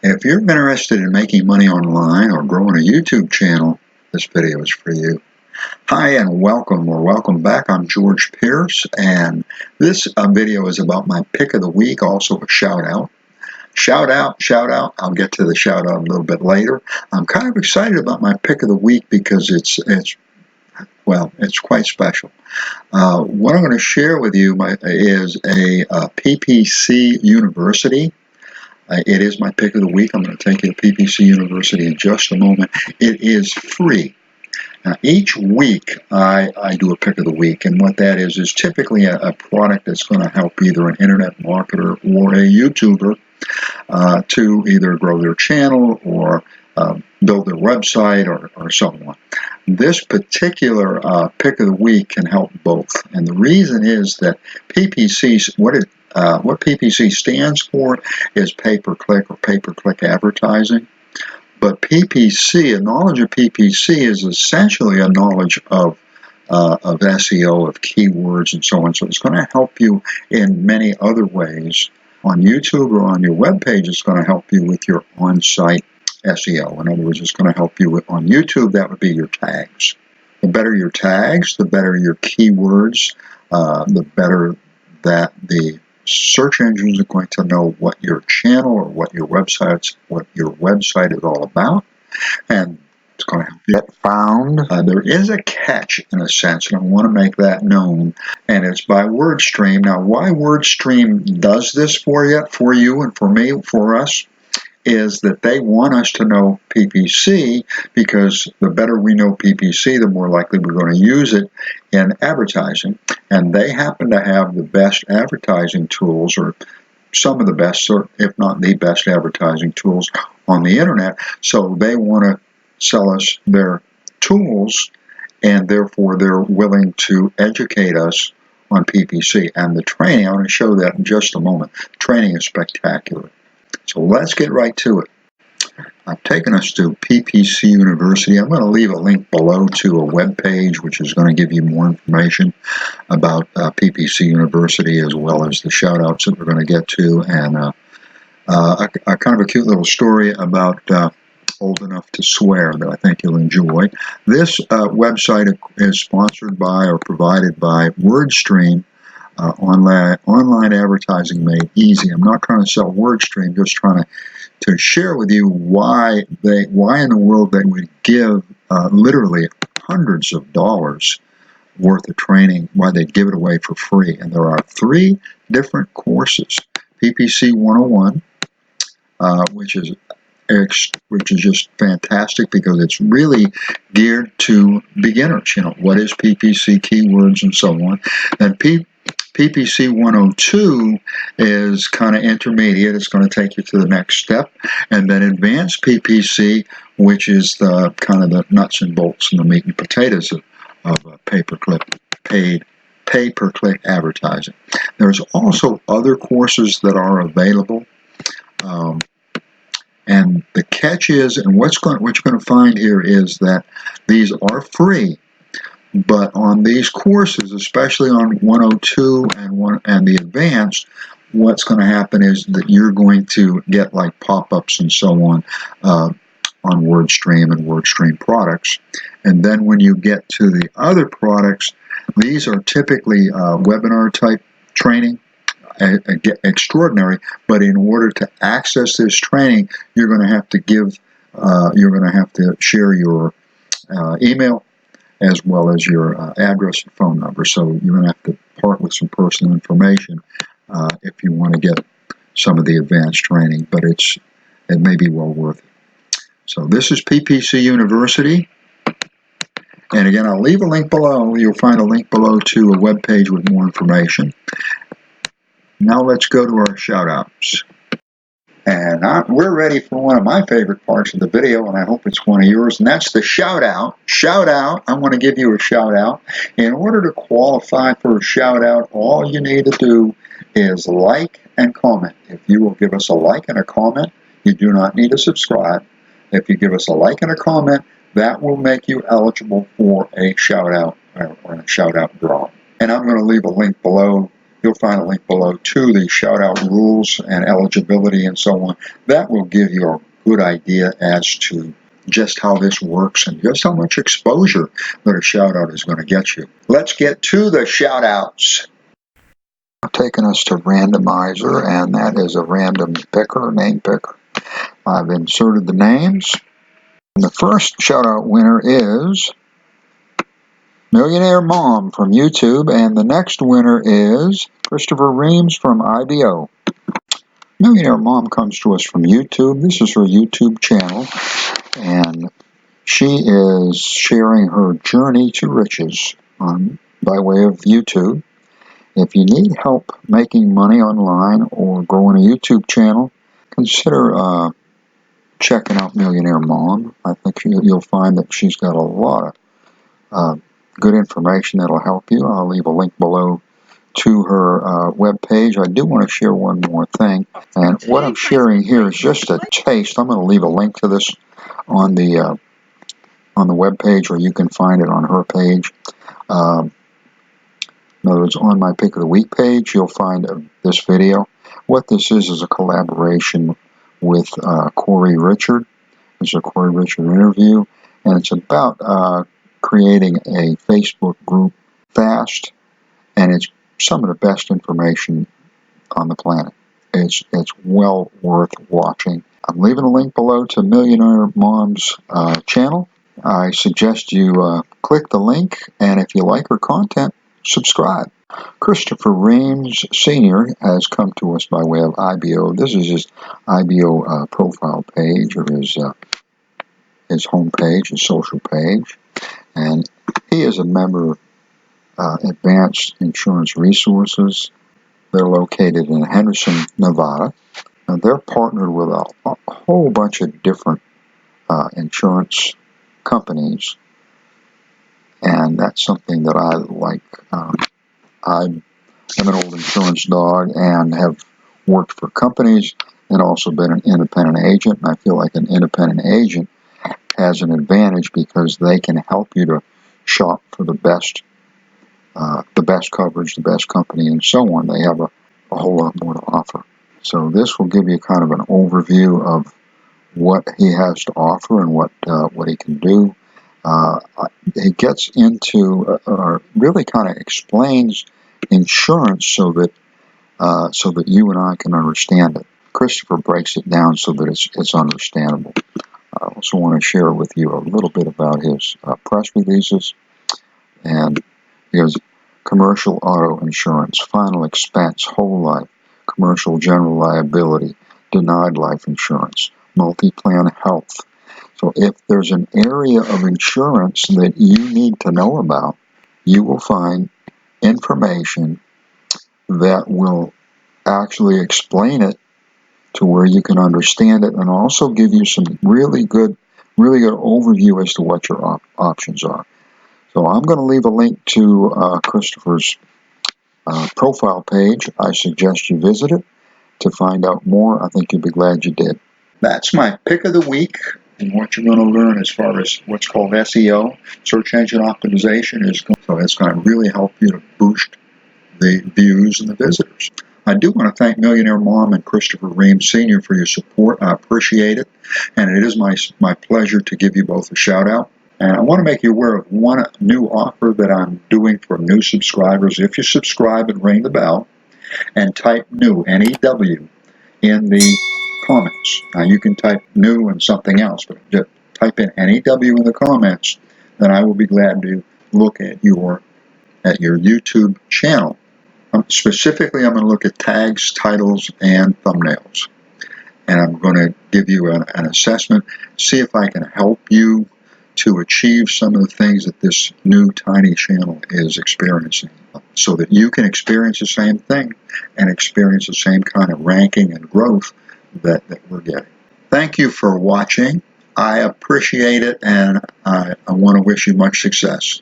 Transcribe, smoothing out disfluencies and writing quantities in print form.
If you're interested in making money online or growing a YouTube channel, this video is for you. Hi and welcome or welcome back. I'm George Pierce, and this video is about my pick of the week, also a shout out. Shout out. I'll get to the shout out a little bit later. I'm kind of excited about my pick of the week because it's quite special. What I'm going to share with you is a PPC University. It is my pick of the week. I'm going to take you to PPC University in just a moment. It is free. Now, each week I do a pick of the week, and what that is typically a product that's going to help either an internet marketer or a YouTuber to either grow their channel or build their website or so on. This particular pick of the week can help both, and the reason is that PPC, what PPC stands for is pay-per-click or pay-per-click advertising. But PPC, a knowledge of PPC is essentially a knowledge of SEO, of keywords, and so on. So it's going to help you in many other ways. On YouTube or on your web page, it's going to help you with your on-site SEO. In other words, it's going to help you on YouTube. That would be your tags. The better your tags, the better your keywords, the better that the search engines are going to know what your channel or what your website is all about, and it's going to help you get found. There is a catch in a sense, and I want to make that known, and it's by WordStream. Now, why WordStream does this for you, and for me, for us, is that they want us to know PPC, because the better we know PPC, the more likely we're going to use it in advertising. And they happen to have the best advertising tools, or some of the best, if not the best advertising tools on the internet. So they want to sell us their tools, and therefore they're willing to educate us on PPC. And the training, I'm going to show that in just a moment. The training is spectacular. So let's get right to it. I've taken us to PPC University. I'm going to leave a link below to a web page which is going to give you more information about PPC University, as well as the shout outs that we're going to get to, and a kind of a cute little story about Old Enough to Swear that I think you'll enjoy. This website is sponsored by or provided by WordStream. Online advertising made easy. I'm not trying to sell WordStream, just trying to share with you why in the world they would give literally hundreds of dollars worth of training, why they'd give it away for free. And there are 3 different courses. PPC 101, which is just fantastic because it's really geared to beginners. You know, what is PPC, keywords, and so on. And PPC 102 is kind of intermediate. It's going to take you to the next step. And then advanced PPC, which is the kind of the nuts and bolts and the meat and potatoes of pay-per-click advertising. There's also other courses that are available. And the catch is, and what you're going to find here is that these are free. But on these courses, especially on 102 and the advanced, what's going to happen is that you're going to get like pop-ups and so on WordStream and WordStream products. And then when you get to the other products, these are typically webinar type training, extraordinary. But in order to access this training, you're going to have to share your email, as well as your address and phone number. So you're going to have to part with some personal information if you want to get some of the advanced training, but it may be well worth it. So this is PPC University. And again, I'll leave a link below. You'll find a link below to a web page with more information. Now let's go to our shout outs. And we're ready for one of my favorite parts of the video, and I hope it's one of yours, and that's the shout out. Shout out. I want to give you a shout out. In order to qualify for a shout out, all you need to do is like and comment. If you will give us a like and a comment, you do not need to subscribe. If you give us a like and a comment, that will make you eligible for a shout out or a shout out draw. And I'm going to leave a link below you'll find a link below to the shout-out rules and eligibility and so on. That will give you a good idea as to just how this works and just how much exposure that a shout-out is going to get you. Let's get to the shout-outs. Taking us to randomizer, and that is a random picker, name picker. I've inserted the names. And the first shout-out winner is Millionaire Mom from YouTube, and the next winner is Christopher Reams from IBO. Millionaire Mom comes to us from YouTube. This is her YouTube channel, and she is sharing her journey to riches by way of YouTube. If you need help making money online or growing a YouTube channel, consider checking out Millionaire Mom. I think you'll find that she's got a lot of good information that'll help you. I'll leave a link below to her web page. I do want to share one more thing, and what I'm sharing here is just a taste. I'm going to leave a link to this on the web page, or you can find it on her page. In other words, on my Pick of the Week page, you'll find this video. What this is a collaboration with Corey Richard. It's a Corey Richard interview, and it's about creating a Facebook group fast, and it's some of the best information on the planet. It's well worth watching. I'm leaving a link below to Millionaire Mom's channel. I suggest you click the link, and if you like her content, subscribe. Christopher Reams Sr. has come to us by way of IBO. This is his IBO profile page, or his home page, his social page. And he is a member of Advanced Insurance Resources. They're located in Henderson, Nevada. And they're partnered with a whole bunch of different insurance companies. And that's something that I like. I'm an old insurance dog and have worked for companies and also been an independent agent. And I feel like an independent agent has an advantage because they can help you to shop for the best coverage, the best company, and so on. They have a whole lot more to offer. So this will give you kind of an overview of what he has to offer and what he can do. He gets into, really kind of explains insurance so that you and I can understand it. Christopher breaks it down so that it's understandable. I also want to share with you a little bit about his press releases, and he has commercial auto insurance, final expense, whole life, commercial general liability, denied life insurance, multi-plan health. So if there's an area of insurance that you need to know about, you will find information that will actually explain it to where you can understand it, and also give you some really good overview as to what your options are. So I'm going to leave a link to Christopher's profile page. I suggest you visit it to find out more. I think you'll be glad you did. That's my pick of the week, and what you're going to learn as far as what's called SEO, search engine optimization, so it's going to really help you to boost the views and the visitors. I do want to thank Millionaire Mom and Christopher Reams Sr. for your support. I appreciate it, and it is my pleasure to give you both a shout out. And I want to make you aware of one new offer that I'm doing for new subscribers. If you subscribe and ring the bell and type new, N-E-W, in the comments. Now you can type new and something else, but just type in N-E-W in the comments, then I will be glad to look at your YouTube channel. Specifically, I'm going to look at tags, titles, and thumbnails. And I'm going to give you an assessment, see if I can help you to achieve some of the things that this new tiny channel is experiencing, so that you can experience the same thing and experience the same kind of ranking and growth that we're getting. Thank you for watching. I appreciate it, and I want to wish you much success.